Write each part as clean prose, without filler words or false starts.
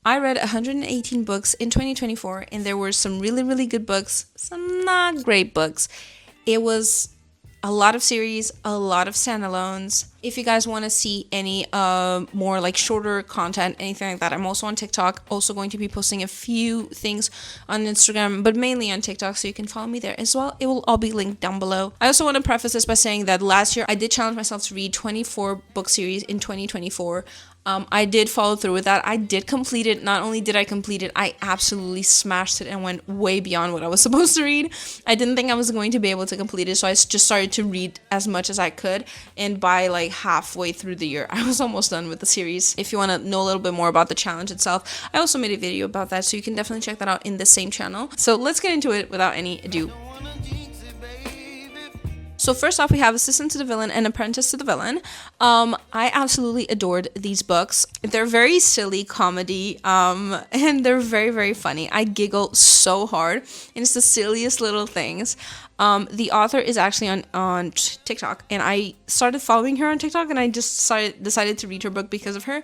I read 118 books in 2024, and there were some really, really good books, some not great books. It was a lot of series, a lot of standalones. If you guys want to see any more like shorter content, anything like that, I'm also on TikTok. Also going to be posting a few things on Instagram, but mainly on TikTok, so you can follow me there as well. It will all be linked down below. I also want to preface this by saying that last year I did challenge myself to read 24 book series in 2024. I did follow through with that. I did complete it. Not only did I complete it, I absolutely smashed it and went way beyond what I was supposed to read. I didn't think I was going to be able to complete it, so I just started to read as much as I could. And by like halfway through the year, I was almost done with the series. If you want to know a little bit more about the challenge itself, I also made a video about that, so you can definitely check that out in the same channel. So let's get into it without any ado. So first off, we have Assistant to the Villain and Apprentice to the Villain. I absolutely adored these books. They're very silly comedy, and they're very, very funny. I giggle so hard, and it's the silliest little things. The author is actually on TikTok, and I started following her on TikTok, and I just decided to read her book because of her,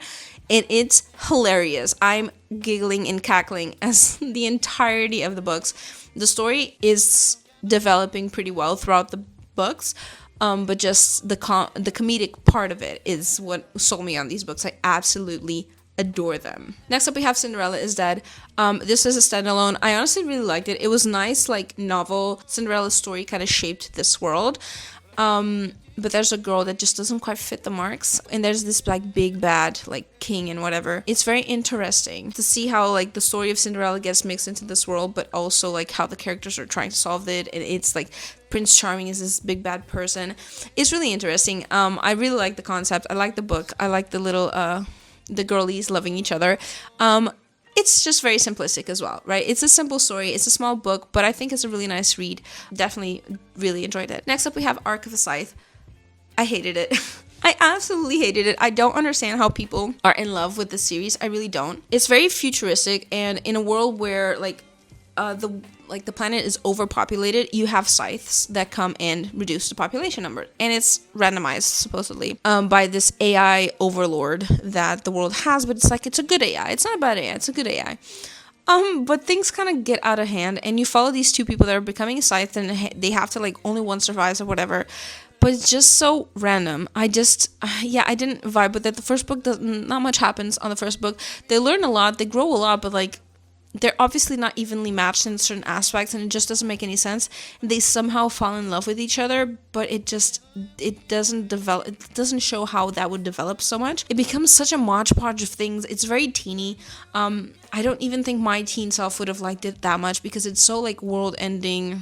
and it's hilarious. I'm giggling and cackling as the entirety of the books. The story is developing pretty well throughout the books, but just the comedic part of it is what sold me on these books. I absolutely adore them. Next up, we have Cinderella is Dead. This is a standalone. I honestly really liked it. It was nice, like novel. Cinderella's story kind of shaped this world. But there's a girl that just doesn't quite fit the marks, and there's this like big bad like king and whatever. It's very interesting to see how like the story of Cinderella gets mixed into this world, but also like how the characters are trying to solve it, and it's like Prince Charming is this big bad person. It's really interesting. I really like the concept. I like the book. I like the little the girlies loving each other. It's just very simplistic as well, right? It's a simple story. It's a small book, but I think it's a really nice read. Definitely really enjoyed it. Next up, we have Arc of the Scythe. I hated it. I absolutely hated it. I don't understand how people are in love with the series. I really don't. It's very futuristic, and in a world where like the planet is overpopulated, you have scythes that come and reduce the population number, and it's randomized supposedly by this AI overlord that the world has, but it's like it's a good AI. It's not a bad AI. It's a good AI. But things kind of get out of hand, and you follow these two people that are becoming a scythe, and they have to like only one survives or whatever. But it's just so random. I didn't vibe with it. The first book, not much happens on the first book. They learn a lot, they grow a lot, but like they're obviously not evenly matched in certain aspects, and it just doesn't make any sense. They somehow fall in love with each other, but it doesn't develop. It doesn't show how that would develop so much. It becomes such a modge-podge of things. It's very teeny. I don't even think my teen self would have liked it that much because it's so like world-ending,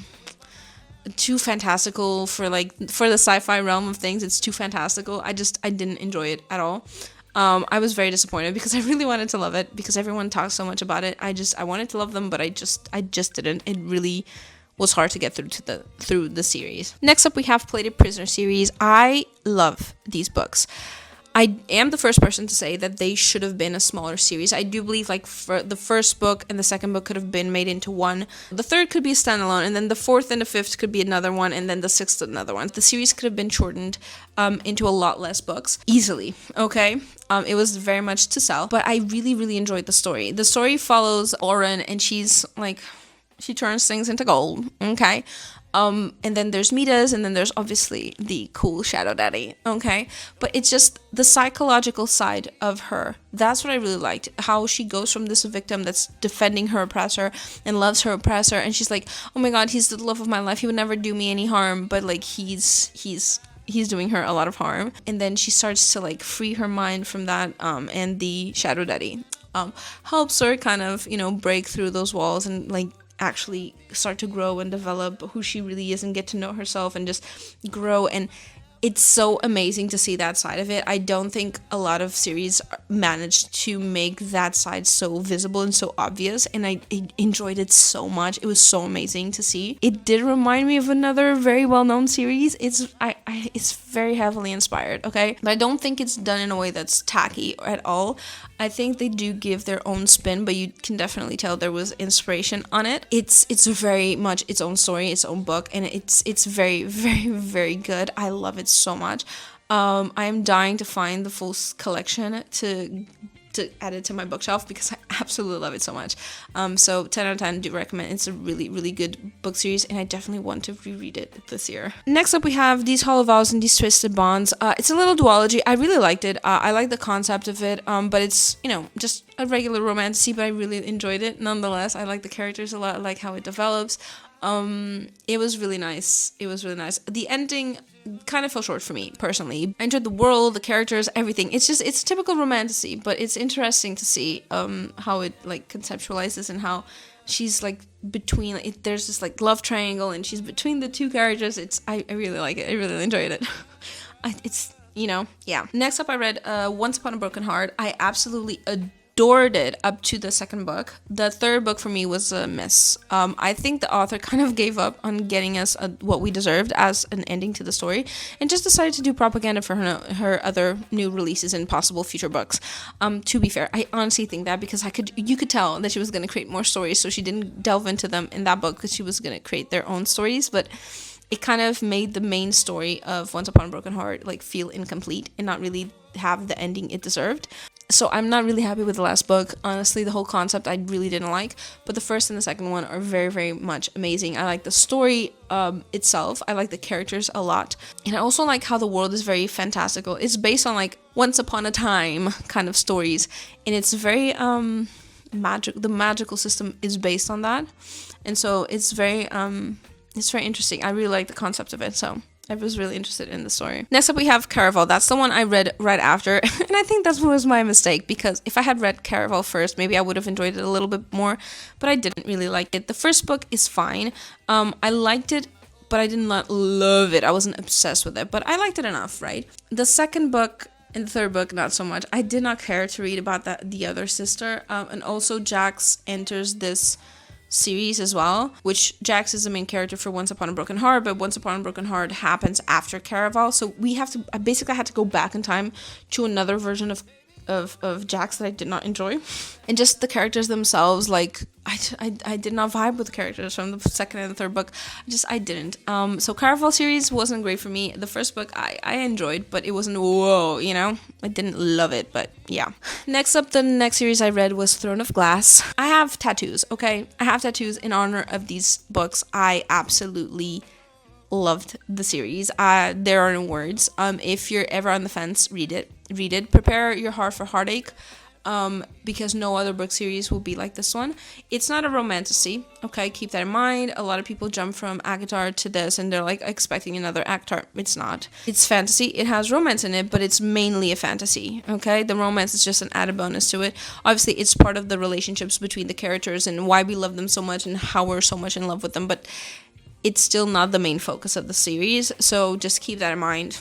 too fantastical for the sci-fi realm of things. It's too fantastical. I didn't enjoy it at all. I was very disappointed because I really wanted to love it because everyone talks so much about it. I wanted to love them, but I just didn't. It really was hard to get through the series. Next up, we have Plated Prisoner series. I love these books. I am the first person to say that they should have been a smaller series. I do believe like for the first book and the second book could have been made into one. The third could be a standalone, and then the fourth and the fifth could be another one, and then the sixth another one. The series could have been shortened into a lot less books easily. Okay, it was very much to sell, but I really, really enjoyed the story. The story follows Oren, and she's like, she turns things into gold. Okay. And then there's Midas, and then there's obviously the cool Shadow Daddy, okay? But it's just the psychological side of her. That's what I really liked. How she goes from this victim that's defending her oppressor and loves her oppressor, and she's like, oh my god, he's the love of my life. He would never do me any harm, but like he's doing her a lot of harm. And then she starts to like free her mind from that, and the Shadow Daddy helps her kind of, break through those walls and like actually start to grow and develop who she really is and get to know herself and just grow. And it's so amazing to see that side of it. I don't think a lot of series managed to make that side so visible and so obvious, and I enjoyed it so much. It was so amazing to see. It did remind me of another very well-known series. It's very heavily inspired, okay? But I don't think it's done in a way that's tacky at all. I think they do give their own spin, but you can definitely tell there was inspiration on it. It's very much its own story, its own book, and it's very, very, very good. I love it so much. I am dying to find the full collection to to add it to my bookshelf because I absolutely love it so much. So 10 out of 10, do recommend. It's a really, really good book series, and I definitely want to reread it this year. Next up, we have These Hollow Vows and These Twisted Bonds. It's a little duology. I really liked it. I like the concept of it, but it's, just a regular romantasy, but I really enjoyed it nonetheless. I like the characters a lot. I like how it develops. It was really nice. The ending kind of fell short for me personally. I enjoyed the world, the characters, everything. It's typical romantasy, but it's interesting to see how it like conceptualizes and how she's like between there's this like love triangle and she's between the two characters. I really like it. I really enjoyed it. Yeah. Next up, I read Once Upon a Broken Heart. I absolutely adored it up to the second book. The third book for me was a miss. I think the author kind of gave up on getting us what we deserved as an ending to the story, and just decided to do propaganda for her other new releases and possible future books. To be fair, I honestly think that because you could tell that she was going to create more stories, so she didn't delve into them in that book because she was going to create their own stories, but it kind of made the main story of Once Upon a Broken Heart like feel incomplete and not really have the ending it deserved. So I'm not really happy with the last book. Honestly, the whole concept I really didn't like, but the first and the second one are very, very much amazing. I like the story itself. I like the characters a lot. And I also like how the world is very fantastical. It's based on like once upon a time kind of stories, and it's very the magical system is based on that. And so it's very interesting. I really like the concept of it. So I was really interested in the story. Next up, we have Caraval. That's the one I read right after. And I think that was my mistake, because if I had read Caraval first, maybe I would have enjoyed it a little bit more, but I didn't really like it. The first book is fine. I liked it, but I did not love it. I wasn't obsessed with it, but I liked it enough, right? The second book and the third book, not so much. I did not care to read about the other sister. And also Jax enters this series as well, which Jax is the main character for Once Upon a Broken Heart, but Once Upon a Broken Heart happens after Caraval, so I basically had to go back in time to another version of Jax that I did not enjoy. And just the characters themselves, like I did not vibe with the characters from the second and the third book. I didn't. So Caraval series wasn't great for me. The first book I enjoyed, but it wasn't whoa, I didn't love it, but yeah. Next up, the next series I read was Throne of Glass. I have tattoos, okay? I have tattoos in honor of these books. I absolutely loved the series. There are no words. If you're ever on the fence, read it. Prepare your heart for heartache, because no other book series will be like this one. It's not a romantasy, okay? Keep that in mind. A lot of people jump from ACOTAR to this and they're like expecting another ACOTAR. It's not. It's fantasy. It has romance in it, but it's mainly a fantasy, okay? The romance is just an added bonus to it. Obviously, it's part of the relationships between the characters and why we love them so much and how we're so much in love with them, but it's still not the main focus of the series, so just keep that in mind.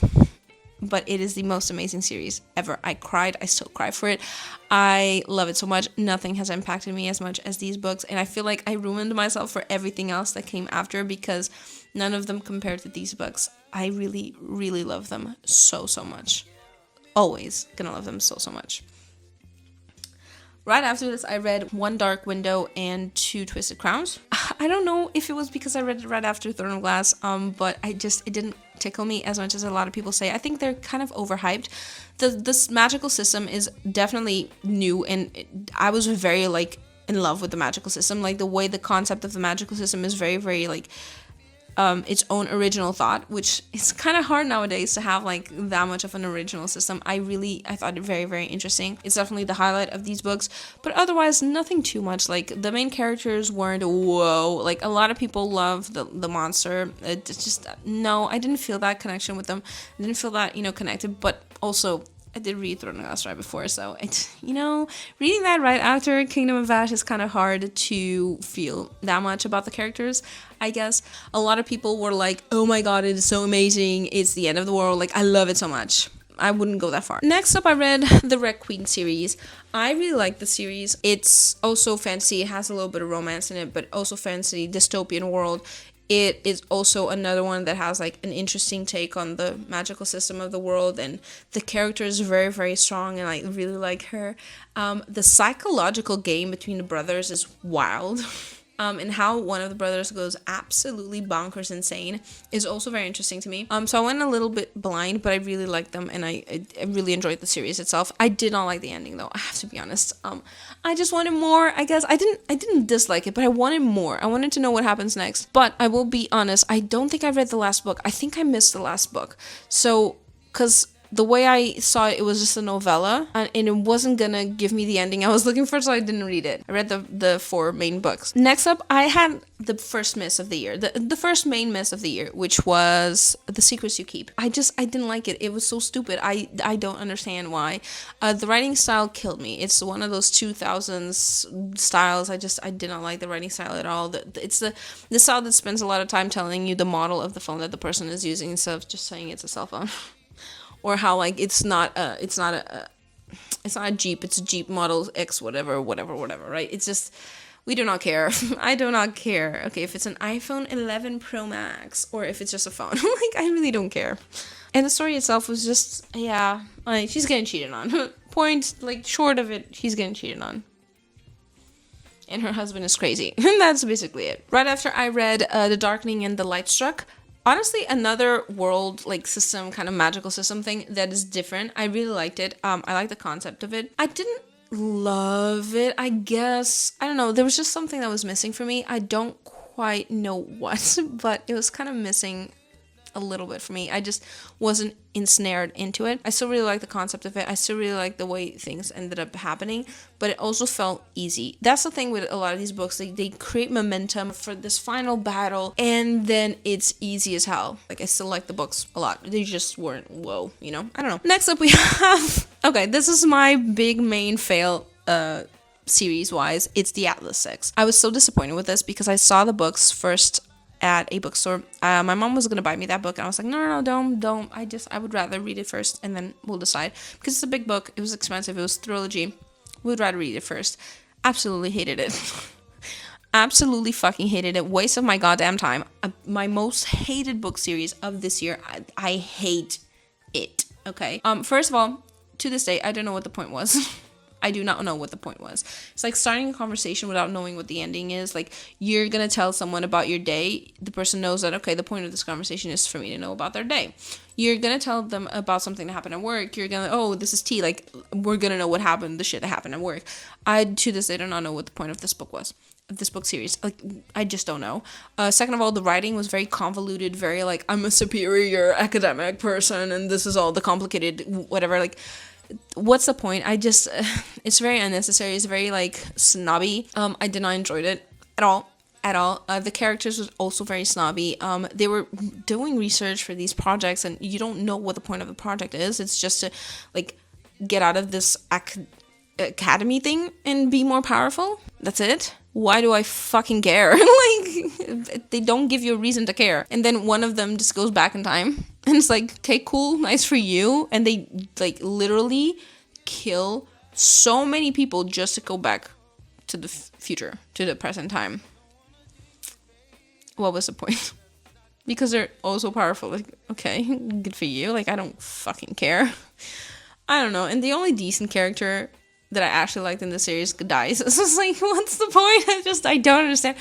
But it is the most amazing series ever. I cried. I still cry for it. I love it so much. Nothing has impacted me as much as these books, and I feel like I ruined myself for everything else that came after, because none of them compared to these books. I really, really love them so much. Always gonna love them so much. Right after this, I read One Dark Window and Two Twisted Crowns. I don't know if it was because I read it right after Throne of Glass, but it didn't tickle me as much as a lot of people say. I think they're kind of overhyped. This magical system is definitely new, and I was very, in love with the magical system. Like, the way the concept of the magical system is very, very, its own original thought, which is kind of hard nowadays to have that much of an original system. I thought it very, very interesting. It's definitely the highlight of these books, but otherwise nothing too much. The main characters weren't whoa. A lot of people love the monster. It's just no, I didn't feel that connection with them. I didn't feel that connected, but also I did read Throne of Glass right before, so reading that right after Kingdom of Ash is kind of hard to feel that much about the characters, I guess. A lot of people were like, oh my god, it is so amazing, it's the end of the world, I love it so much. I wouldn't go that far. Next up, I read the Red Queen series. I really like the series. It's also fantasy, it has a little bit of romance in it, but also fantasy, dystopian world. It is also another one that has an interesting take on the magical system of the world, and the character is very, very strong, and I really like her. The psychological game between the brothers is wild. and how one of the brothers goes absolutely bonkers insane is also very interesting to me. So I went a little bit blind, but I really liked them, and I really enjoyed the series itself. I did not like the ending though, I have to be honest. I just wanted more, I guess. I didn't dislike it, but I wanted more. I wanted to know what happens next. But I will be honest, I don't think I read the last book. I think I missed the last book. So, because the way I saw it, it was just a novella, and it wasn't gonna give me the ending I was looking for, so I didn't read it. I read the 4 main books. Next up, I had the first miss of the year, the first main miss of the year, which was The Secrets You Keep. I didn't like it. It was so stupid. I don't understand why. The writing style killed me. It's one of those 2000s styles. I did not like the writing style at all. It's the style that spends a lot of time telling you the model of the phone that the person is using instead of just saying it's a cell phone. Or how like it's not a Jeep, it's a Jeep Model X whatever, right? It's just, we do not care. I do not care. Okay, if it's an iPhone 11 Pro Max or if it's just a phone, like I really don't care. And the story itself was just, yeah, like she's getting cheated on. Point, like short of it, she's getting cheated on. And her husband is crazy. And that's basically it. Right after I read The Darkening and the Lightstruck. Honestly, another world, like, system, kind of magical system thing that is different. I really liked it. I like the concept of it. I didn't love it, I guess. I don't know. There was just something that was missing for me. I don't quite know what, but it was kind of missing a little bit for me. I just wasn't ensnared into it. I still really like the concept of it. I still really like the way things ended up happening, but it also felt easy. That's the thing with a lot of these books. They create momentum for this final battle, and then it's easy as hell. Like, I still like the books a lot. They just weren't, whoa, you know? I don't know. Next up we have, okay, this is my big main fail, series wise. It's the Atlas 6. I was so disappointed with this because I saw the books first at a bookstore. My mom was gonna buy me that book, and I was like, no, don't. I would rather read it first, and then we'll decide, because it's a big book. It was expensive. It was Duology. We would rather read it first. Absolutely hated it. Absolutely fucking hated it. Waste of my goddamn time. My most hated book series of this year. I hate it. Okay. First of all, to this day, I don't know what the point was. I do not know what the point was. It's like starting a conversation without knowing what the ending is. Like, you're going to tell someone about your day. The person knows that, okay, the point of this conversation is for me to know about their day. You're going to tell them about something that happened at work. You're going to, oh, this is tea. Like, we're going to know what happened, the shit that happened at work. I, to this day, do not know what the point of this book was. This book series. Like, I just don't know. Second of all, the writing was very convoluted, very like, I'm a superior academic person and this is all the complicated whatever. Like, what's the point? It's very unnecessary. It's very like snobby. I did not enjoy it at all. The characters was also very snobby. They were doing research for these projects, and you don't know what the point of the project is. It's just to like get out of this academy thing and be more powerful. That's it. Why do I fucking care? Like, they don't give you a reason to care. And then one of them just goes back in time. And it's like, okay, cool, nice for you. And they, like, literally kill so many people just to go back to the future, to the present time. What was the point? Because they're all so powerful. Like, okay, good for you. Like, I don't fucking care. I don't know. And the only decent character that I actually liked in the series dies. So it's like, what's the point? I don't understand.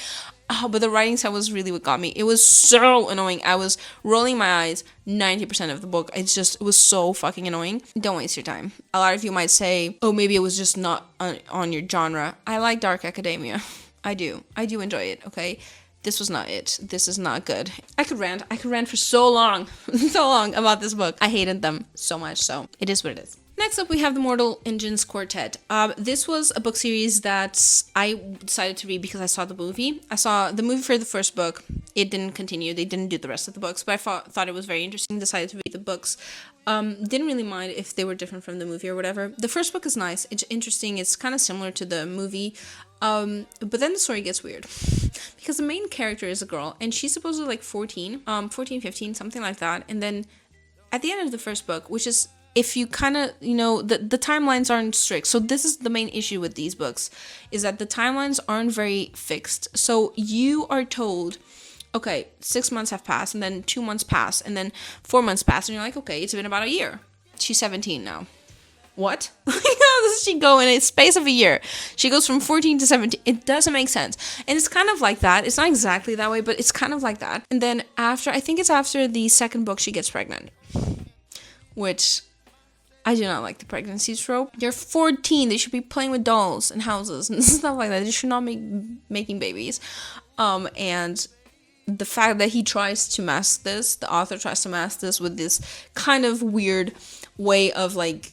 Oh, but the writing style was really what got me. It was so annoying. I was rolling my eyes 90% of the book. It was so fucking annoying. Don't waste your time. A lot of you might say, oh, maybe it was just not on your genre. I like dark academia. I do enjoy it, okay? This was not it. This is not good. I could rant for so long about this book. I hated them so much, so it is what it is. Next up, we have the Mortal Engines Quartet. This was a book series that I decided to read because I saw the movie. I saw the movie for the first book. It didn't continue. They didn't do the rest of the books, but I thought it was very interesting. Decided to read the books. Didn't really mind if they were different from the movie or whatever. The first book is nice. It's interesting. It's kind of similar to the movie. But then the story gets weird. Because the main character is a girl, and she's supposedly like 14, 15, something like that. And then at the end of the first book, which is, if you kind of, the timelines aren't strict. So this is the main issue with these books, is that the timelines aren't very fixed. So you are told, okay, 6 months have passed, and then 2 months pass, and then 4 months pass, and you're like, okay, it's been about a year. She's 17 now. what? How does she go in a space of a year? She goes from 14 to 17. It doesn't make sense. And it's kind of like that. It's not exactly that way, but it's kind of like that. And then I think it's after the second book, she gets pregnant. Which, I do not like the pregnancy trope. They're 14. They should be playing with dolls and houses and stuff like that. They should not be making babies. And the fact that he tries to mask this, the author tries to mask this with this kind of weird way of like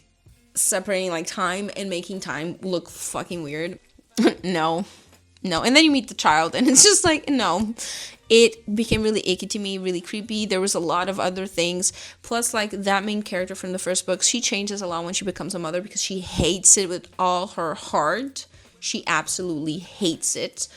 separating like time and making time look fucking weird. No. And then you meet the child and it's just like, no. It became really icky to me, really creepy. There was a lot of other things. Plus, like, that main character from the first book, she changes a lot when she becomes a mother because she hates it with all her heart. She absolutely hates it.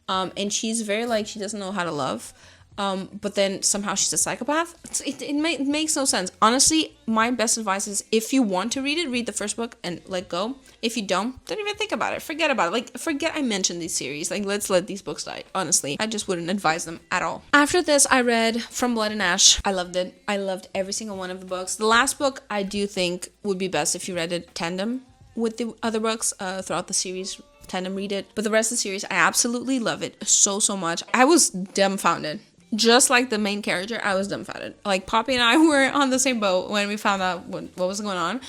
And she's very, like, she doesn't know how to love. But then somehow she's a psychopath. It makes no sense. Honestly, my best advice is if you want to read it, read the first book and let go. If you don't even think about it. Forget about it. Like, forget I mentioned these series. Like, let's let these books die. Honestly, I just wouldn't advise them at all. After this, I read From Blood and Ash. I loved it. I loved every single one of the books. The last book, I do think would be best if you read it tandem with the other books throughout the series. Tandem read it. But the rest of the series, I absolutely love it so much. I was dumbfounded. Just like the main character, I was dumbfounded. Like, Poppy and I were on the same boat when we found out what was going on.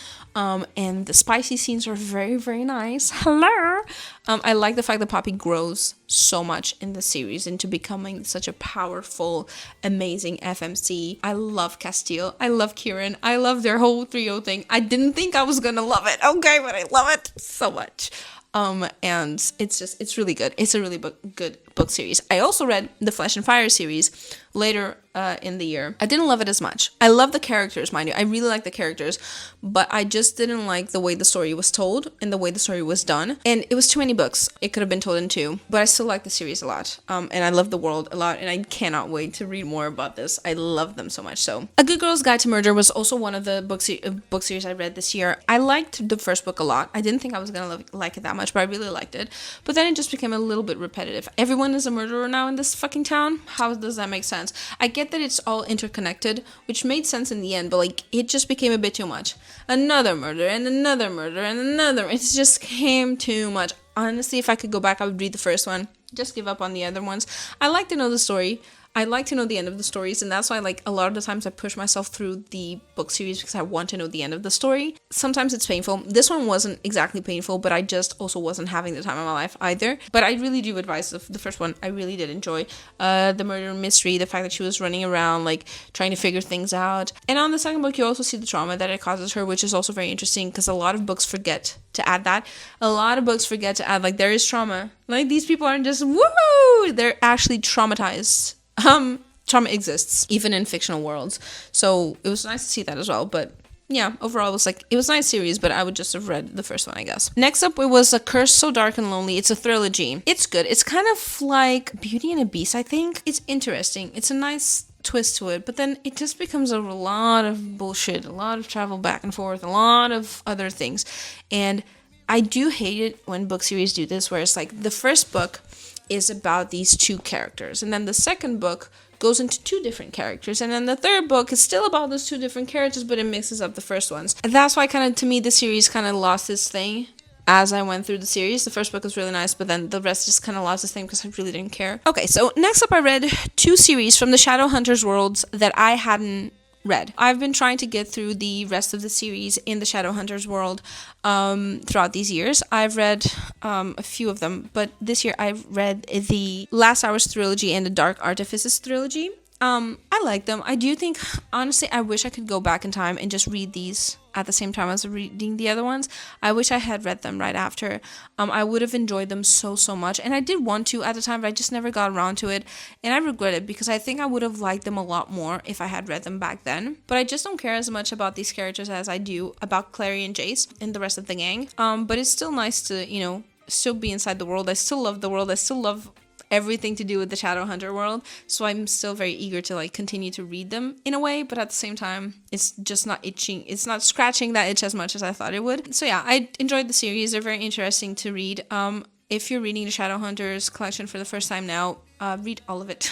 And the spicy scenes were very, very nice. Hello! I like the fact that Poppy grows so much in the series into becoming such a powerful, amazing FMC. I love Castile. I love Kieran. I love their whole trio thing. I didn't think I was gonna love it, okay? But I love it so much. And it's really good. It's a really good book series. I also read the Flesh and Fire series later in the year. I didn't love it as much. I love the characters, mind you. I really like the characters, but I just didn't like the way the story was told and the way the story was done. And it was too many books. It could have been told in 2, but I still like the series a lot. And I love the world a lot, and I cannot wait to read more about this. I love them so much. So, A Good Girl's Guide to Murder was also one of the book series I read this year. I liked the first book a lot. I didn't think I was gonna like it that much, but I really liked it. But then it just became a little bit repetitive. Everyone is a murderer now in this fucking town. How does that make sense? I get that it's all interconnected, which made sense in the end, but like it just became a bit too much. Another murder and another murder and another. It just came too much. Honestly, if I could go back, I would read the first one. Just give up on the other ones. I like to know the story. I like to know the end of the stories, and that's why, like, a lot of the times I push myself through the book series because I want to know the end of the story. Sometimes it's painful. This one wasn't exactly painful, but I just also wasn't having the time of my life either. But I really do advise the first one. I really did enjoy the murder mystery, the fact that she was running around, like, trying to figure things out. And on the second book, you also see the trauma that it causes her, which is also very interesting because a lot of books forget to add that. A lot of books forget to add, like, there is trauma. Like, these people aren't just, woo! They're actually traumatized. Trauma exists even in fictional worlds, so it was nice to see that as well. But yeah, overall it was a nice series, but I would just have read the first one, I guess. Next up, it was A Curse So Dark and Lonely. It's a trilogy. It's good. It's kind of like Beauty and the Beast, I think. It's interesting. It's a nice twist to it, but then it just becomes a lot of bullshit, a lot of travel back and forth, a lot of other things. And I do hate it when book series do this, where it's like the first book is about these 2 characters, and then the second book goes into 2 different characters, and then the third book is still about those 2 different characters, but it mixes up the first ones. And that's why kind of, to me, the series kind of lost this thing as I went through the series. The first book was really nice, but then the rest just kind of lost this thing because I really didn't care. Okay, so next up I read 2 series from the Shadowhunters worlds that I hadn't read. I've been trying to get through the rest of the series in the Shadowhunters world throughout these years. I've read a few of them, but this year I've read the Last Hours trilogy and the Dark Artifices trilogy. I like them. I do think, honestly, I wish I could go back in time and just read these at the same time as reading the other ones. I wish I had read them right after. I would have enjoyed them so much. And I did want to at the time, but I just never got around to it. And I regret it because I think I would have liked them a lot more if I had read them back then. But I just don't care as much about these characters as I do about Clary and Jace and the rest of the gang. But it's still nice to, still be inside the world. I still love the world. I still love everything to do with the Shadowhunter world, so I'm still very eager to like continue to read them in a way, but at the same time it's just not itching, it's not scratching that itch as much as I thought it would. So yeah, I enjoyed the series. They're very interesting to read. If you're reading the Shadowhunters collection for the first time now, read all of it.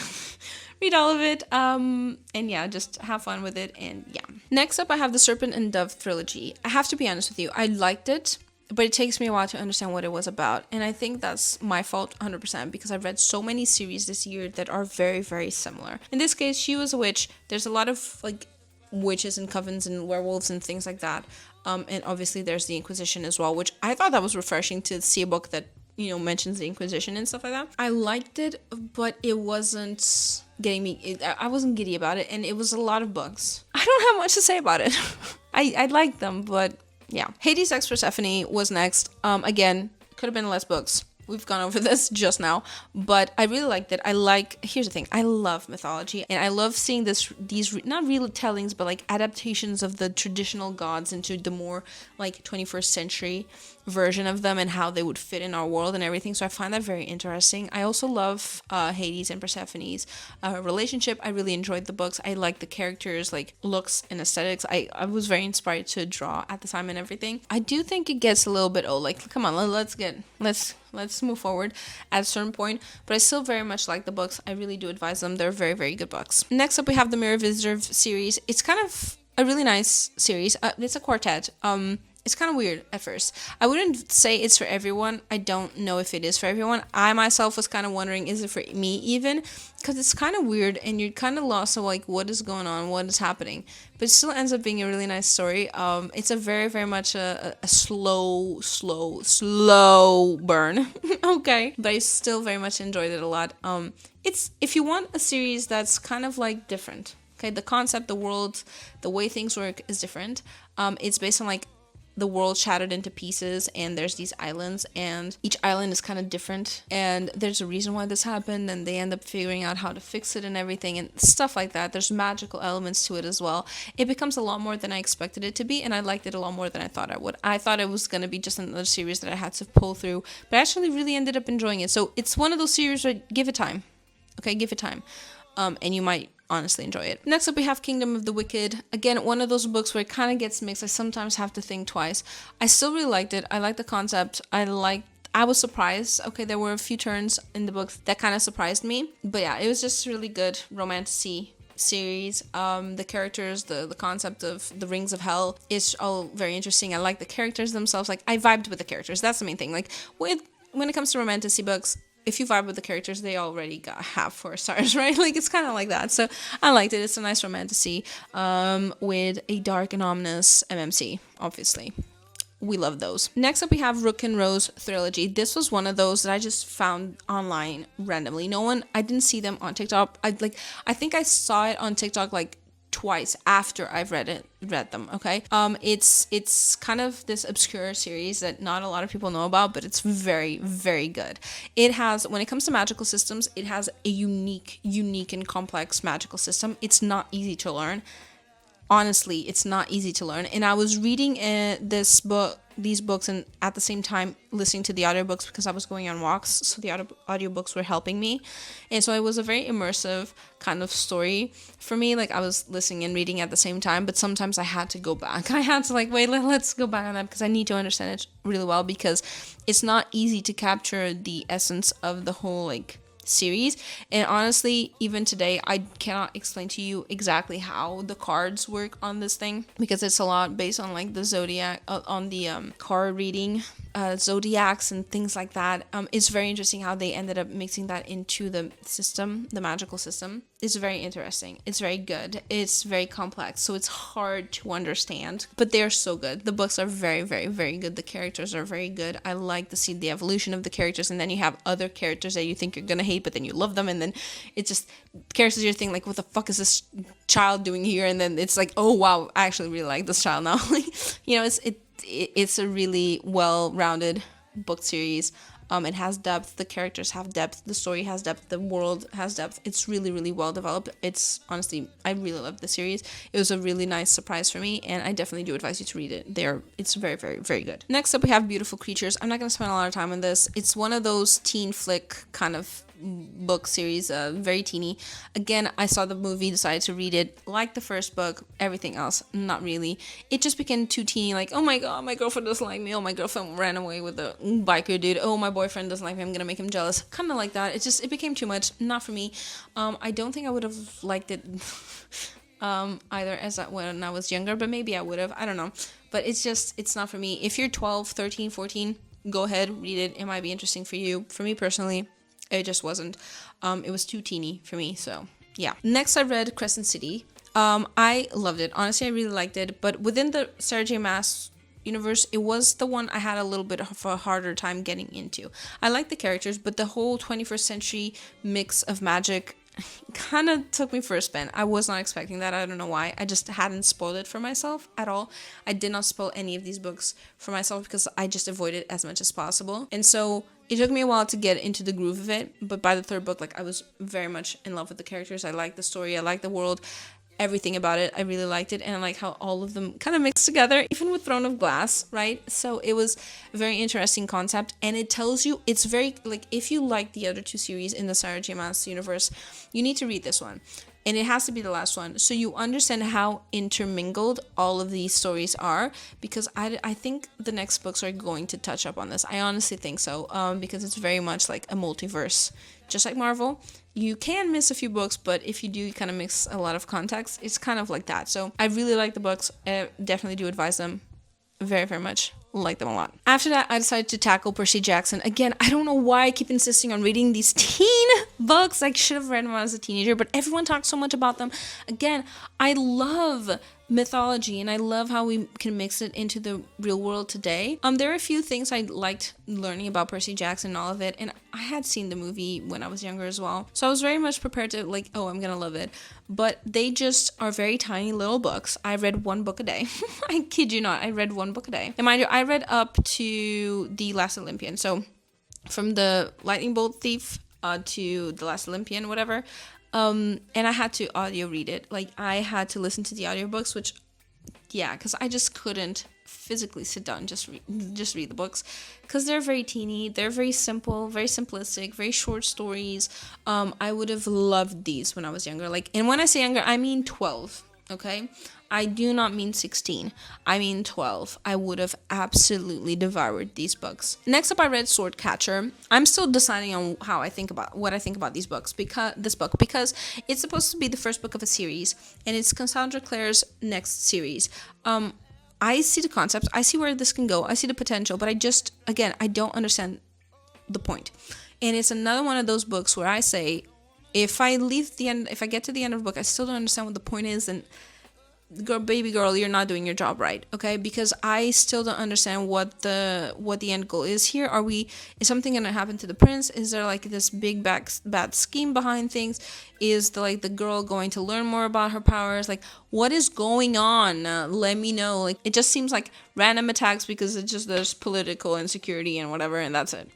Read all of it, and yeah, just have fun with it. And yeah, Next up, I have the Serpent and Dove trilogy. I have to be honest with you, I liked it, but it takes me a while to understand what it was about. And I think that's my fault 100% because I've read so many series this year that are very, very similar. In this case, She Was a Witch. There's a lot of like witches and covens and werewolves and things like that. And obviously there's the Inquisition as well, which I thought that was refreshing to see a book that, you know, mentions the Inquisition and stuff like that. I liked it, but it wasn't getting me, I wasn't giddy about it, and it was a lot of books. I don't have much to say about it. I liked them, but yeah. Hades X Persephone was next. Again, could have been less books. We've gone over this just now, but I really liked it. Here's the thing, I love mythology, and I love seeing these not real tellings, but like adaptations of the traditional gods into the more like 21st century version of them and how they would fit in our world and everything. So I find that very interesting. I also love Hades and Persephone's relationship. I really enjoyed the books. I like the characters, like looks and aesthetics. I was very inspired to draw at the time and everything. I do think it gets a little bit old. Like, come on, let's move forward at a certain point. But I still very much like the books. I really do advise them. They're very, very good books. Next up, we have the Mirror Visitor series. It's kind of a really nice series. It's a quartet. It's kind of weird at first. I wouldn't say it's for everyone. I don't know if it is for everyone. I myself was kind of wondering, is it for me even? Because it's kind of weird and you're kind of lost of like what is going on, what is happening. But it still ends up being a really nice story. It's a very, very much a slow burn. Okay. But I still very much enjoyed it a lot. It's if you want a series that's kind of like different. Okay, the concept, the world, the way things work is different. It's based on like the world shattered into pieces, and there's these islands, and each island is kind of different, and there's a reason why this happened, and they end up figuring out how to fix it and everything and stuff like that. There's magical elements to it as well. It becomes a lot more than I expected it to be, and I liked it a lot more than I thought I would. I thought it was going to be just another series that I had to pull through, but I actually really ended up enjoying it. So it's one of those series where give it time. Okay, give it time. And you might honestly enjoy it. Next up, we have Kingdom of the Wicked. Again, one of those books where it kind of gets mixed. I sometimes have to think twice. I still really liked it. I liked the concept. I was surprised. Okay, there were a few turns in the book that kind of surprised me. But yeah, it was just really good romantasy series. The characters, the concept of the Rings of Hell is all very interesting. I like the characters themselves. Like, I vibed with the characters. That's the main thing. Like, when it comes to romantasy books, if you vibe with the characters, they already have 4 stars, right? Like, it's kind of like that. So I liked it. It's a nice romantasy with a dark and ominous MMC, obviously. We love those. Next up, we have Rook Rose trilogy. This was one of those that I just found online randomly. I didn't see them on TikTok. I think I saw it on TikTok like twice after I've read them. Okay. It's kind of this obscure series that not a lot of people know about, but it's very, very good. It has, when it comes to magical systems, it has a unique and complex magical system. It's not easy to learn. Honestly, it's not easy to learn. And I was reading these books and at the same time listening to the audiobooks because I was going on walks, so the audiobooks were helping me. And so it was a very immersive kind of story for me. Like, I was listening and reading at the same time, but sometimes I had to go back. I had to like, wait, let's go back on that because I need to understand it really well, because it's not easy to capture the essence of the whole like series. And honestly, even today, I cannot explain to you exactly how the cards work on this thing, because it's a lot based on like the zodiac, on the card reading, zodiacs and things like that. It's very interesting how they ended up mixing that into the system, the magical system. It's very interesting. It's very good. It's very complex, so it's hard to understand, but they're so good. The books are very, very, very good. The characters are very good. I like to see the evolution of the characters, and then you have other characters that you think you're gonna hate, but then you love them, and then it's just characters you're thinking like, what the fuck is this child doing here? And then it's like, oh wow, I actually really like this child now. Like, you know, it's a really well-rounded book series. It has depth, the characters have depth, the story has depth, the world has depth. It's really, really well developed. It's honestly, I really love the series. It was a really nice surprise for me, and I definitely do advise you to read it. It's very, very, very good. Next up, we have Beautiful Creatures. I'm not going to spend a lot of time on this. It's one of those teen flick kind of book series, very teeny. Again, I saw the movie, decided to read it, like the first book, everything else, not really. It just became too teeny, like, oh my god, my girlfriend doesn't like me, oh my girlfriend ran away with a biker dude, oh my boyfriend doesn't like me, I'm gonna make him jealous, kind of like that. It became too much, not for me. I don't think I would have liked it either when I was younger, but maybe I would have. I don't know. But it's not for me. If you're 12, 13, 14, go ahead, read it. It might be interesting for you. For me personally, it just wasn't. It was too teeny for me, so yeah. Next, I read Crescent City. I loved it. Honestly, I really liked it. But within the Sarah J. Maas universe, it was the one I had a little bit of a harder time getting into. I like the characters, but the whole 21st century mix of magic kind of took me for a spin. I was not expecting that. I don't know why. I just hadn't spoiled it for myself at all. I did not spoil any of these books for myself because I just avoided as much as possible. And so it took me a while to get into the groove of it. But by the third book, like, I was very much in love with the characters. I liked the story. I liked the world. Everything about it, I really liked it, and I like how all of them kind of mixed together, even with Throne of Glass, right? So it was a very interesting concept, and it tells you, it's very, like, if you like the other two series in the Sarah J. Maas universe, you need to read this one, and it has to be the last one, so you understand how intermingled all of these stories are, because I think the next books are going to touch up on this. I honestly think so, because it's very much like a multiverse, just like Marvel. You can miss a few books, but if you do, you kind of mix a lot of context. It's kind of like that. So I really like the books. I definitely do advise them. Very, very much. Like them a lot. After that, I decided to tackle Percy Jackson. Again, I don't know why I keep insisting on reading these teen books. I should have read them when I was a teenager, but everyone talks so much about them. Again, I love mythology, and I love how we can mix it into the real world today. There are a few things I liked learning about Percy Jackson and all of it, and I had seen the movie when I was younger as well, so I was very much prepared to, like, oh, I'm gonna love it. But they just are very tiny little books. I read one book a day. I kid you not, I read one book a day. And mind you, I read up to The Last Olympian, so from the Lightning Bolt Thief to The Last Olympian, whatever. And I had to audio read it. Like, I had to listen to the audiobooks, which, yeah, because I just couldn't physically sit down and just read the books, because they're very teeny, they're very simple, very simplistic, very short stories. I would have loved these when I was younger. Like, and when I say younger, I mean 12, okay? I do not mean 16. I mean 12. I would have absolutely devoured these books. Next up, I read Swordcatcher. I'm still deciding on what I think about these books, because it's supposed to be the first book of a series, and it's Cassandra Clare's next series. I see the concepts. I see where this can go. I see the potential, but I don't understand the point. And it's another one of those books where I say, if I get to the end of the book, I still don't understand what the point is, then baby girl, you're not doing your job right, okay? Because I still don't understand what the end goal is here. Is something gonna happen to the prince? Is there like this big bad scheme behind things? Is the girl going to learn more about her powers? Like, what is going on? Let me know. Like, it just seems like random attacks because there's political insecurity and whatever, and that's it.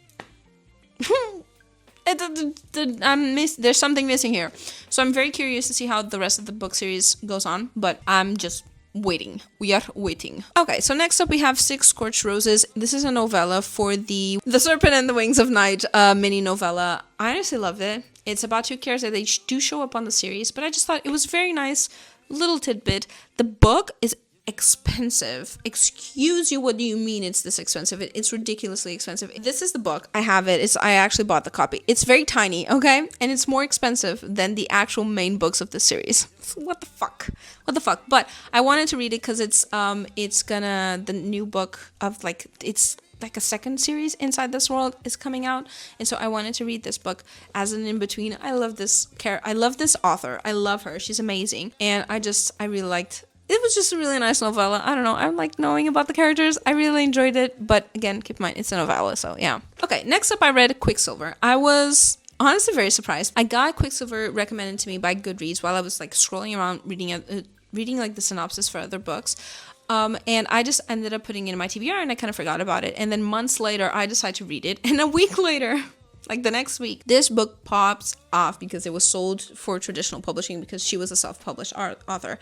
There's something missing here. So I'm very curious to see how the rest of the book series goes on, but I'm just waiting. We are waiting. Okay, so next up we have 6 Scorched Roses. This is a novella for the Serpent and the Wings of Night mini novella. I honestly loved it. It's about 2 characters that do show up on the series, but I just thought it was very nice little tidbit. The book is expensive. Excuse you, what do you mean it's this expensive? It's ridiculously expensive. This is the book. I have it. I actually bought the copy. It's very tiny, okay? And it's more expensive than the actual main books of the series. What the fuck? But I wanted to read it because the new book of it's like a second series inside this world is coming out, and so I wanted to read this book as an in-between. I love this author. I love her. She's amazing. And I really liked. It was just a really nice novella. I don't know. I like knowing about the characters. I really enjoyed it. But again, keep in mind, it's a novella, so yeah. Okay, next up I read Quicksilver. I was honestly very surprised. I got Quicksilver recommended to me by Goodreads while I was scrolling around reading the synopsis for other books. And I just ended up putting it in my TBR, and I kind of forgot about it. And then months later, I decided to read it. And a week later, the next week, this book pops off because it was sold for traditional publishing because she was a self-published author.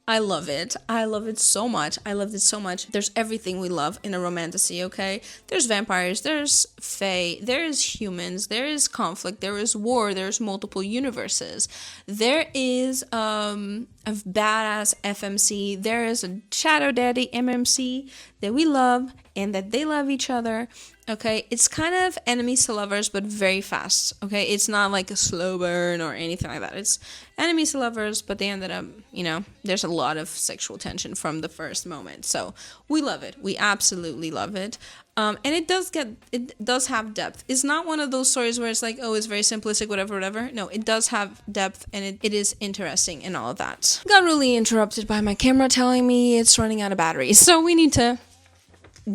I love it. I love it so much. I loved it so much. There's everything we love in a romantasy, okay? There's vampires, there's fae, there's humans, there is conflict, there is war, there's multiple universes. There is of badass FMC. There is a Shadow Daddy MMC that we love and that they love each other. Okay, it's kind of enemies to lovers, but very fast. Okay, it's not like a slow burn or anything like that. It's enemies to lovers, but they ended up, there's a lot of sexual tension from the first moment. So we love it. We absolutely love it. And it does have depth. It's not one of those stories where it's like, oh, it's very simplistic, whatever. No, it does have depth, and it is interesting and all of that. Got really interrupted by my camera telling me it's running out of batteries, so we need to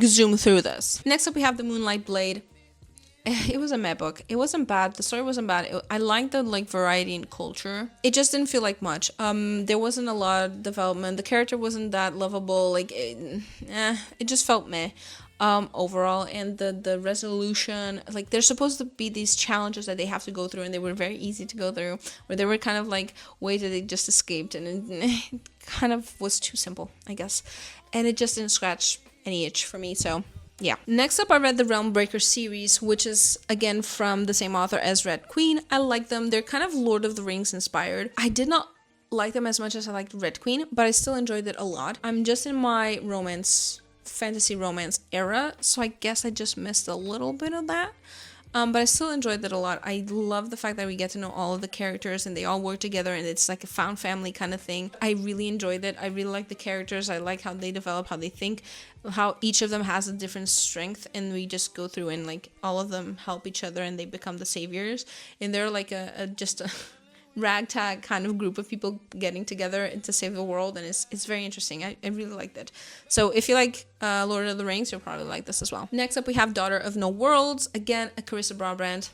zoom through this. Next up, we have the Moonlight Blade. It was a meh book. It wasn't bad. The story wasn't bad. I liked the variety and culture. It just didn't feel like much. There wasn't a lot of development. The character wasn't that lovable. It just felt meh. Overall, and the resolution, there's supposed to be these challenges that they have to go through, and they were very easy to go through, where they were kind of ways that they just escaped, and it kind of was too simple, I guess, and it just didn't scratch any itch for me. So yeah. Next up, I read the Realmbreaker series, which is again from the same author as Red Queen. I like them. They're kind of Lord of the Rings inspired. I did not like them as much as I liked Red Queen, but I still enjoyed it a lot. I'm just in my fantasy romance era, so I guess I just missed a little bit of that, but I still enjoyed it a lot. I love the fact that we get to know all of the characters and they all work together, and it's like a found family kind of thing. I really enjoyed it. I really like the characters. I like how they develop, how they think, how each of them has a different strength, and we just go through and all of them help each other and they become the saviors, and they're just a ragtag kind of group of people getting together to save the world, and it's very interesting. I really liked it. So if you like Lord of the Rings, you'll probably like this as well. Next up, we have Daughter of No Worlds, again a Carissa Brabant.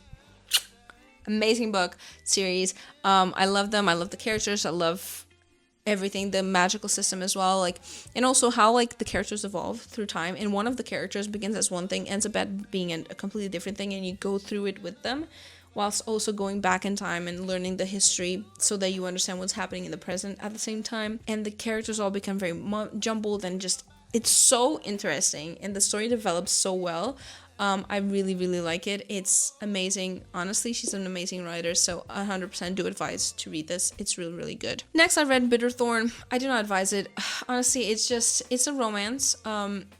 Amazing book series. I love them. I love the characters. I love everything, the magical system as well, and also how the characters evolve through time, and one of the characters begins as one thing, ends up at being a completely different thing, and you go through it with them, whilst also going back in time and learning the history so that you understand what's happening in the present at the same time. And the characters all become very jumbled, and it's so interesting, and the story develops so well. I really, really like it. It's amazing. Honestly, she's an amazing writer, so 100% do advise to read this. It's really, really good. Next, I read Bitterthorn. I do not advise it. Honestly, it's a romance.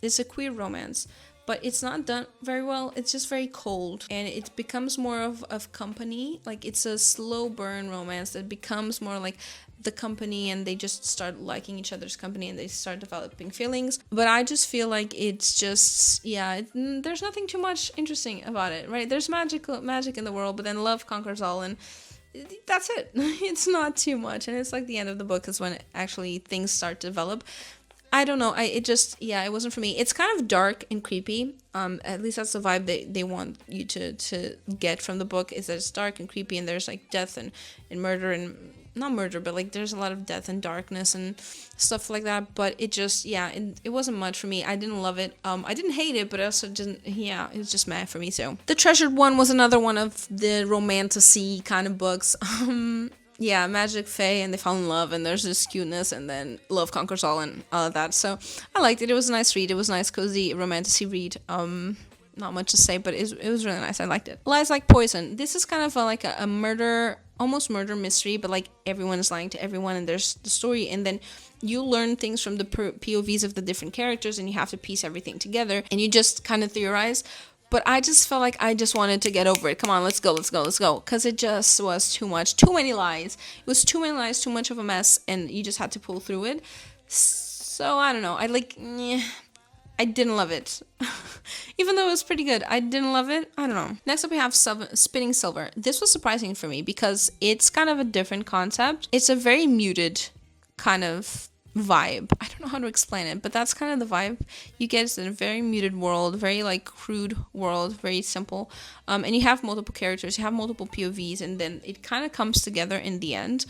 It's a queer romance, but it's not done very well. It's just very cold, and it becomes more of company. It's a slow burn romance that becomes more like the company, and they just start liking each other's company, and they start developing feelings. But I just feel like it's just, there's nothing too much interesting about it, right? There's magic in the world, but then love conquers all, and that's it. It's not too much, and it's the end of the book is when actually things start to develop. I don't know. It wasn't for me. It's kind of dark and creepy. At least that's the vibe they want you to get from the book, is that it's dark and creepy, and there's death and murder, and not murder, but there's a lot of death and darkness and stuff like that. But it just, it wasn't much for me. I didn't love it. I didn't hate it, but I also didn't, it was just meh for me. So The Treasured One was another one of the romantasy kind of books. Magic, fae, and they fall in love, and there's this cuteness, and then love conquers all, and all of that. So I liked it. It was a nice read. It was a nice, cozy, romantasy read. Not much to say, but it was really nice. I liked it. Lies Like Poison. This is kind of a murder, almost murder mystery, but everyone is lying to everyone, and there's the story, and then you learn things from the POVs of the different characters, and you have to piece everything together, and you just kind of theorize. But I just felt like I just wanted to get over it. Come on, let's go. Because it just was too much. Too many lies. It was too many lies, too much of a mess, and you just had to pull through it. So, I don't know. I didn't love it. Even though it was pretty good, I didn't love it. I don't know. Next up, we have Spinning Silver. This was surprising for me because it's kind of a different concept. It's a very muted kind of vibe. I don't know how to explain it, but that's kind of the vibe you get. It's in a very muted world, very crude world, very simple, and you have multiple characters, you have multiple POVs, and then it kind of comes together in the end.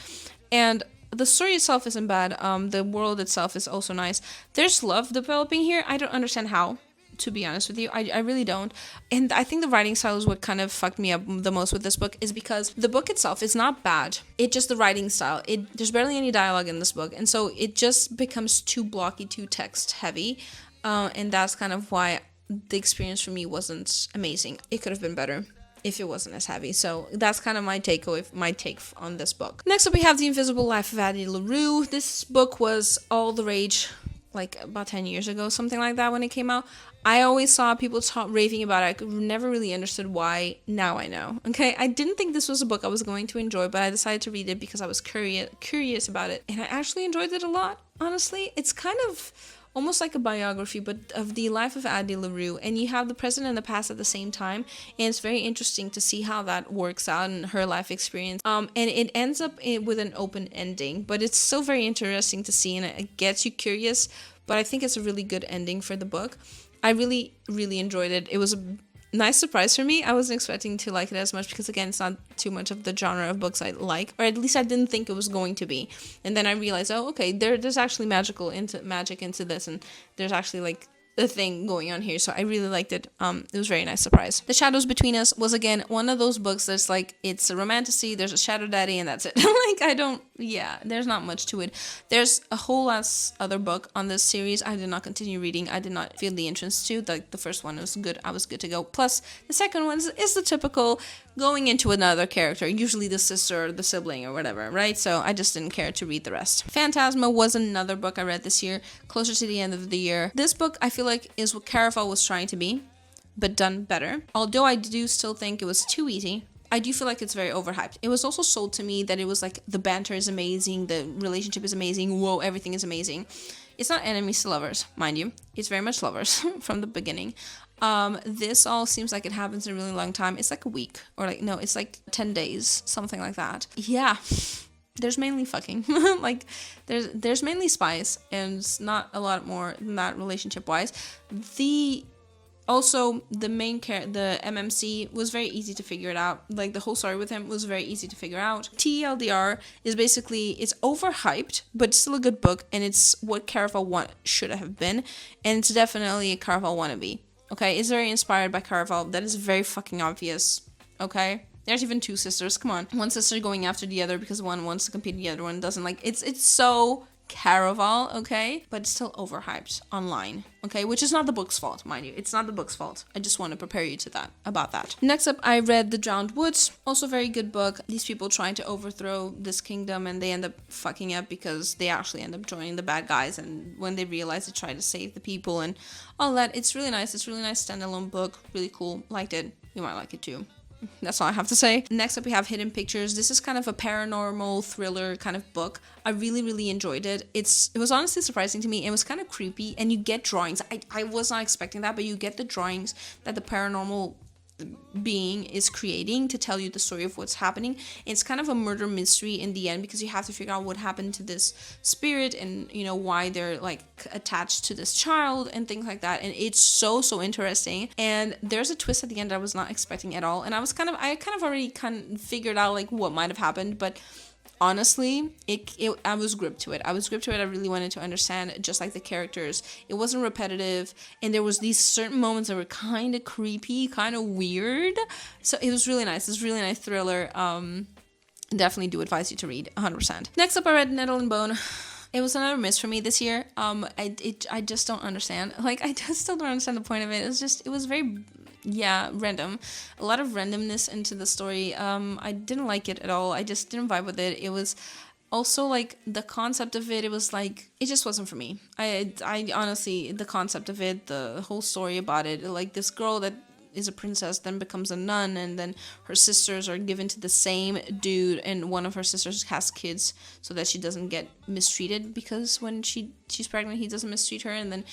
And the story itself isn't bad. The world itself is also nice. There's love developing here. I don't understand how, to be honest with you. I really don't. And I think the writing style is what kind of fucked me up the most with this book, is because the book itself is not bad. It's just the writing style. There's barely any dialogue in this book, and so it just becomes too blocky, too text heavy, and that's kind of why the experience for me wasn't amazing. It could have been better. if it wasn't as heavy. So that's kind of my take on this book. Next up, we have The Invisible Life of Addie LaRue. This book was all the rage like about 10 years ago, something like that, when it came out. I always saw people raving about it. I never really understood why. Now I know. Okay, I didn't think this was a book I was going to enjoy, but I decided to read it because I was curious about it, and I actually enjoyed it a lot. Honestly, it's kind of almost like a biography, but of the life of Addie LaRue, and you have the present and the past at the same time, and it's very interesting to see how that works out in her life experience. And it ends up with an open ending, but it's still very interesting to see, and it gets you curious. But I think it's a really good ending for the book. I really, really enjoyed it. It was a nice surprise for me. I wasn't expecting to like it as much because, again, it's not too much of the genre of books I like, or at least I didn't think it was going to be. And then I realized, oh, okay, there's actually magic into this, and there's actually like a thing going on here. So I really liked it. It was a very nice surprise. The Shadows Between Us was, again, one of those books that's like, it's a romantasy, there's a shadow daddy, and that's it. There's not much to it. There's a whole other book on this series I did not continue reading. I did not feel the interest to. The first one was good. I was good to go. Plus, the second one is the typical going into another character, usually the sister or the sibling or whatever, right? So I just didn't care to read the rest. Phantasma was another book I read this year, closer to the end of the year. This book, I feel like, is what Caraval was trying to be, but done better. Although I do still think it was too easy, I do feel like it's very overhyped. It was also sold to me that it was like, the banter is amazing, the relationship is amazing, whoa, everything is amazing. It's not enemies to lovers, mind you. It's very much lovers from the beginning. This all seems like it happens in a really long time. It's like a week, or like, no, it's like 10 days, something like that. Yeah, there's mainly fucking. Like, there's mainly spies, and it's not a lot more than that relationship-wise. Also, the MMC was very easy to figure it out. Like, the whole story with him was very easy to figure out. TLDR is basically, it's overhyped, but it's still a good book, and it's what Caraval should have been, and it's definitely a Caraval wannabe. Okay, it's very inspired by Caraval. That is very fucking obvious. Okay? There's even two sisters. Come on. One sister going after the other because one wants to compete, the other one doesn't. Like, it's so Caraval, okay? But it's still overhyped online, okay? Which is not the book's fault, mind you. It's not the book's fault. I just want to prepare you to about that. Next up, I read The Drowned Woods. Also very good book. These people trying to overthrow this kingdom, and they end up fucking up because they actually end up joining the bad guys, and when they realize, they try to save the people and all that. It's really nice. It's a really nice standalone book. Really cool. Liked it. You might like it too. That's all I have to say. Next up, we have Hidden Pictures. This is kind of a paranormal thriller kind of book. I really, really enjoyed it. It was honestly surprising to me. It was kind of creepy, and you get drawings. I was not expecting that, but you get the drawings that the paranormal being is creating to tell you the story of what's happening. It's kind of a murder mystery in the end, because you have to figure out what happened to this spirit, and why they're like attached to this child and things like that. And it's so interesting, and there's a twist at the end I was not expecting at all, and I kind of already figured out like what might have happened, but honestly, I was gripped to it. I really wanted to understand, just like the characters. It wasn't repetitive, and there was these certain moments that were kind of creepy, kind of weird. So it was really nice. It's a really nice thriller. Definitely do advise you to read 100%. Next up, I read Nettle Bone. It was another miss for me this year. I just don't understand. Like, I just still don't understand the point of it. It was very random. A lot of randomness into the story. I didn't like it at all. I just didn't vibe with it. It was also like the concept of it. It was like, it just wasn't for me. I honestly, the concept of it, the whole story about it, like this girl that is a princess then becomes a nun, and then her sisters are given to the same dude, and one of her sisters has kids so that she doesn't get mistreated, because when she's pregnant, he doesn't mistreat her. And then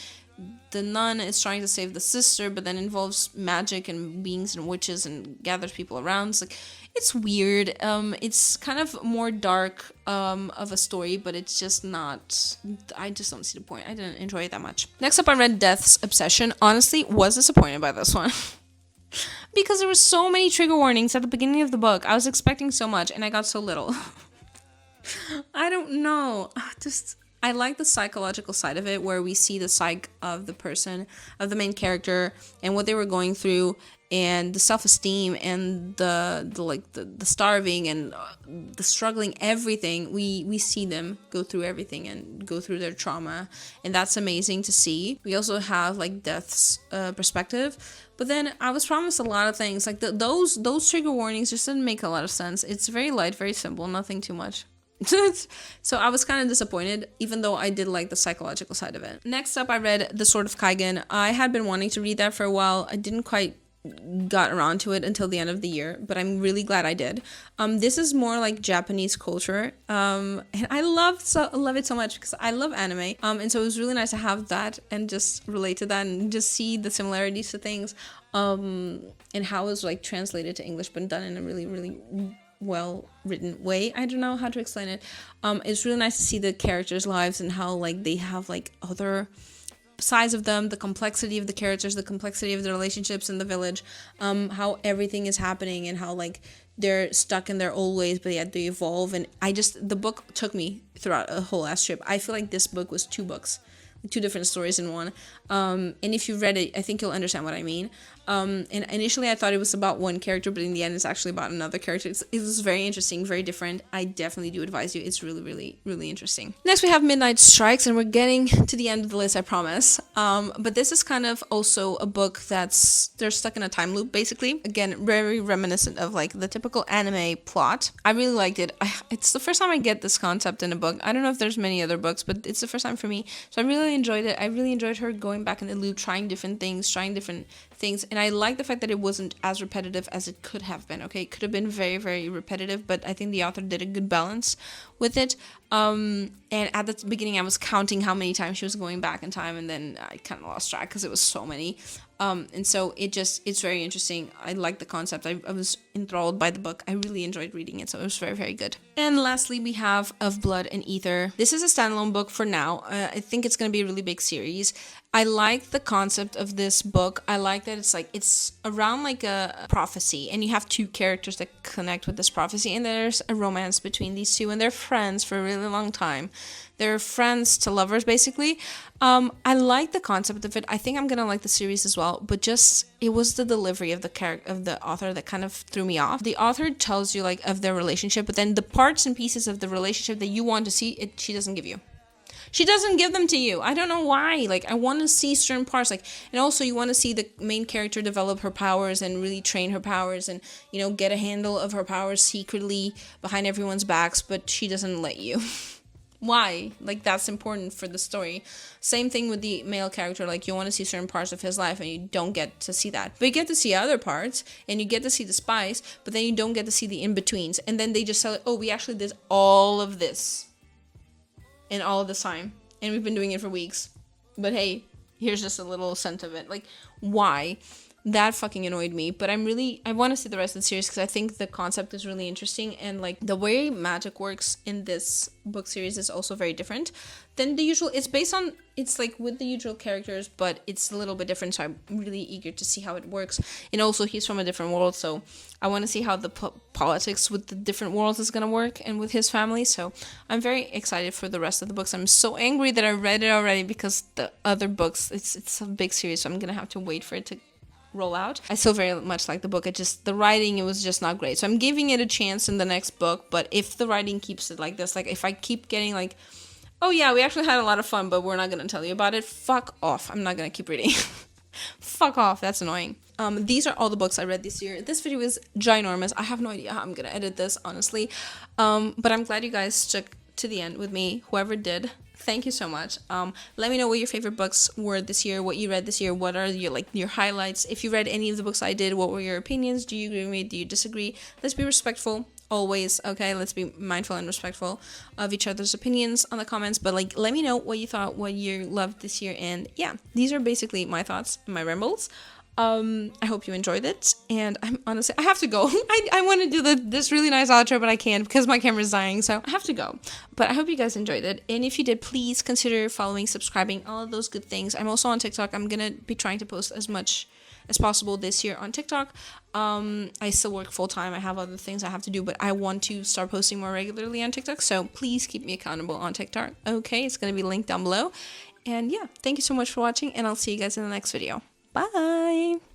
the nun is trying to save the sister, but then involves magic and beings and witches and gathers people around. It's like, it's weird. It's kind of more dark of a story, but it's just not, I just don't see the point. I didn't enjoy it that much. Next up, I read Death's Obsession. Honestly, was disappointed by this one. Because there were so many trigger warnings at the beginning of the book. I was expecting so much, and I got so little. I don't know. I like the psychological side of it, where we see the psyche of the person, of the main character, and what they were going through, and the self-esteem, and the starving, and the struggling, everything. We see them go through everything and go through their trauma, and that's amazing to see. We also have like Death's perspective, but then I was promised a lot of things. Like those trigger warnings just didn't make a lot of sense. It's very light, very simple, nothing too much. So I was kind of disappointed, even though I did like the psychological side of it. Next up, I read The Sword of Kaigen. I had been wanting to read that for a while. I didn't quite got around to it until the end of the year, but I'm really glad I did. This is more like Japanese culture, and I love it so much because I love anime, and so it was really nice to have that and just relate to that and just see the similarities to things, and how it was like translated to English but done in a really, really well written way. I don't know how to explain it. It's really nice to see the characters' lives and how like they have like other sides of them, the complexity of the characters, the complexity of the relationships in the village, how everything is happening, and how like they're stuck in their old ways but yet they evolve. And the book took me throughout a whole ass trip. I feel like this book was 2 books, 2 different stories in one, and if you read it, I think you'll understand what I mean. And initially I thought it was about one character, but in the end it's actually about another character. It was very interesting, very different. I definitely do advise you. It's really, really, really interesting. Next we have Midnight Strikes, and we're getting to the end of the list, I promise. But this is kind of also a book they're stuck in a time loop, basically. Again, very reminiscent of like the typical anime plot. I really liked it. It's the first time I get this concept in a book. I don't know if there's many other books, but it's the first time for me. So I really enjoyed it. I really enjoyed her going back in the loop, trying different things, and I like the fact that it wasn't as repetitive as it could have been. Okay, it could have been very, very repetitive, but I think the author did a good balance with it. And at the beginning I was counting how many times she was going back in time, and then I kind of lost track because it was so many. And so it's very interesting. I like the concept. I was enthralled by the book. I really enjoyed reading it, so it was very, very good. And lastly, we have Of Blood and Aether. This is a standalone book for now. I think it's going to be a really big series. I like the concept of this book. I like that it's around like a prophecy, and you have 2 characters that connect with this prophecy, and there's a romance between these 2, and they're friends for a really long time. They're friends to lovers, basically. I like the concept of it. I think I'm gonna like the series as well, but just it was the delivery of the author that kind of threw me off. The author tells you like of their relationship, but then the parts and pieces of the relationship that you want to see, she doesn't give you. She doesn't give them to you. I don't know why. Like, I want to see certain parts. Like, and also you want to see the main character develop her powers and really train her powers and, you know, get a handle of her powers secretly behind everyone's backs, but she doesn't let you. Why? Like, that's important for the story. Same thing with the male character. Like, you want to see certain parts of his life and you don't get to see that. But you get to see other parts and you get to see the spice, but then you don't get to see the in-betweens. And then they just tell it, oh, we actually did all of this in all of this time. And we've been doing it for weeks. But hey, here's just a little scent of it. Like, why? That fucking annoyed me. But I want to see the rest of the series because I think the concept is really interesting, and like the way magic works in this book series is also very different than the usual. It's like with the usual characters, but it's a little bit different, so I'm really eager to see how it works. And also he's from a different world, so I want to see how the politics with the different worlds is going to work and with his family. So I'm very excited for the rest of the books. I'm so angry that I read it already because the other books, it's a big series, so I'm going to have to wait for it to roll out. I still very much like the book. The writing, it was just not great. So I'm giving it a chance in the next book, but if the writing keeps it like this, like if I keep getting like, oh yeah, we actually had a lot of fun, but we're not going to tell you about it, fuck off. I'm not going to keep reading. Fuck off. That's annoying. These are all the books I read this year. This video is ginormous. I have no idea how I'm going to edit this, honestly. But I'm glad you guys stuck to the end with me, whoever did. Thank you so much. Let me know what your favorite books were this year, what you read this year, what are your highlights. If you read any of the books I did, what were your opinions? Do you agree with me? Do you disagree? Let's be respectful, always, okay? Let's be mindful and respectful of each other's opinions on the comments, but like, let me know what you thought, what you loved this year, and yeah, these are basically my thoughts, my rambles. I hope you enjoyed it, and I have to go. I want to do this really nice outro, but I can't because my camera's dying, so I have to go. But I hope you guys enjoyed it, and if you did, please consider following, subscribing, all of those good things. I'm also on TikTok. I'm gonna be trying to post as as possible this year on TikTok. I still work full-time. I have other things I have to do, but I want to start posting more regularly on TikTok, so please keep me accountable on TikTok. Okay, it's going to be linked down below. And yeah, thank you so much for watching, and I'll see you guys in the next video. Bye!